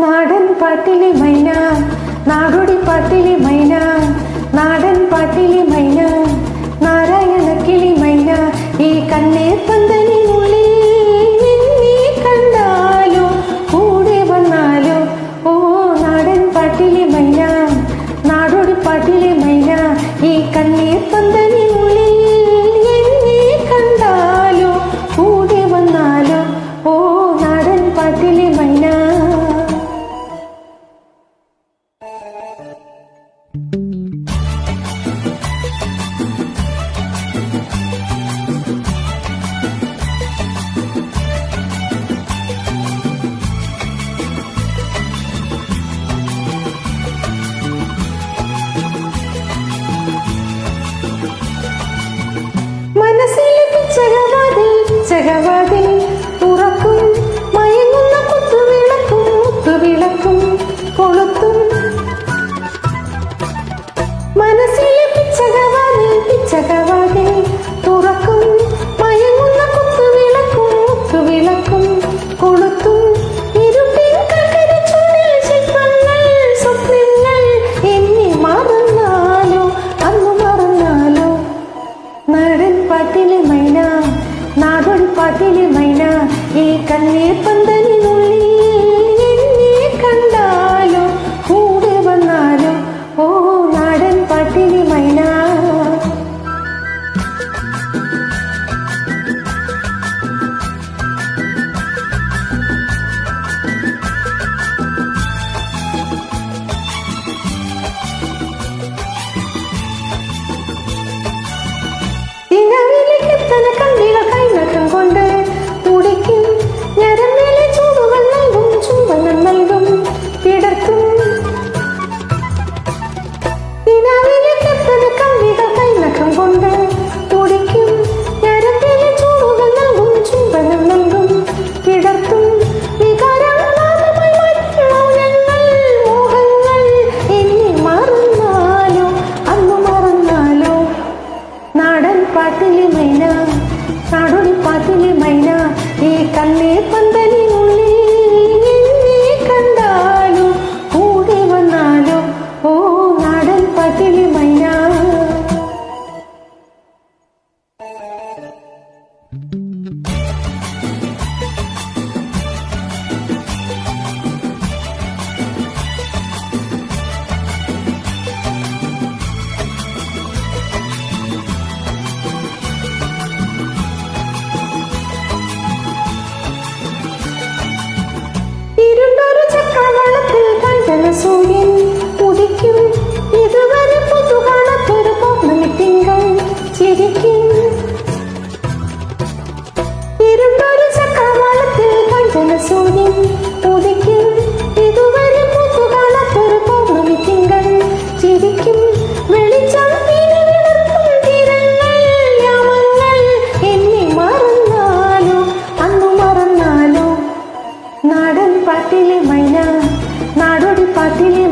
നാടൻ പാട്ടിലെ മൈന, നാടോടി പാട്ടിലെ മൈന, നാടൻ പാട്ടിലെ മൈന, നാരായണ കിളി മൈന, ഈ കണ്ണേ പന്തലിനുള്ളിൽ നിന്നെ കണ്ടാലോ കൂടെ വന്നാലോ. ഓ നാടൻ പാട്ടിലെ മൈന, നാടോടി പാട്ടിലെ മൈന, ഈ കണ്ണേ പന്തലിനുള്ളിൽ എന്നെ കണ്ടാലോ കൂടെ വന്നാലോ. ഓ നാടൻ പാട്ടിലെ മൈന. മനസ്സിലെ പിച്ചകവാതിൽ തുറക്കും, മയങ്ങുന്ന കുത്തുവിളക്കും കൊളുത്തും. മനസ്സിലെ പിച്ചകവാതിൽ തുറക്കും, മയങ്ങുന്ന കുത്തുവിളക്കും കൊളുത്തും. ഇരുട്ടിൻ കൽക്കരിച്ചുള്ളിൽ ശില്പങ്ങൾ, സ്വപ്നങ്ങൾ എന്നെ മറന്നാലോ അന്ന് മറന്നാലോ. നാടൻ പാട്ടിലെ മൈന, നാടോടി പാട്ടിലെ മൈന, ഈ കണ്ണീർ പന്തലിനുള്ളിൽ എന്നെ കണ്ടാലോ കൂടെ വന്നാലോ. ഓ നാടൻ പാട്ടിലെ മൈന. കണ്ണികൾ കൈനഖം കൊണ്ട് തുടിക്കും, ഞരമ്പിലെ ചൂടുകൾ നൽകും, ചുംബനം നൽകും, പിടർത്തും. കണ്ണികൾ കൈനഖം കൊണ്ട് തുടിക്കും, ഞരമ്പിലെ ചൂടുകൾ നൽകും, ചുംബനം നൽകും, പിടർത്തും. വികാരങ്ങൾ മോഹങ്ങൾ എന്നെ മറന്നാലോ അന്ന് മറന്നാലോ. നാടൻ പാട്ടിലെ മൈന, നാടോടി പാട്ടിലെ മൈന, ഈ കണ്ണേ പന്തലിനുള്ളിൽ എന്നെ കണ്ടാലോ കൂടെ വന്നാലോ. ഓ നാടൻ പാട്ടിലെ മൈന. സൂര്യൻ ഉദിക്കും, ഇതുവരെ പുതു കാണാത്തൊരു പൗർണമി തിങ്കൾ ചിരിക്കും. ഇരുണ്ടൊരു ചക്രവാളത്തിൽ കഞ്ചന സൂര്യൻ ഉദിക്കും, ഇതുവരെ പുതു കാണാത്തൊരു പൗർണമി തിങ്കൾ ചിരിക്കും. വെളിച്ചം വിടർത്തും തീരങ്ങൾ, യാമങ്ങൾ എന്നെ മറന്നാലോ അന്നു മറന്നാലോ. നാടൻ പാട്ടിലെ മൈന, നാടോടി പാട്ടിലെ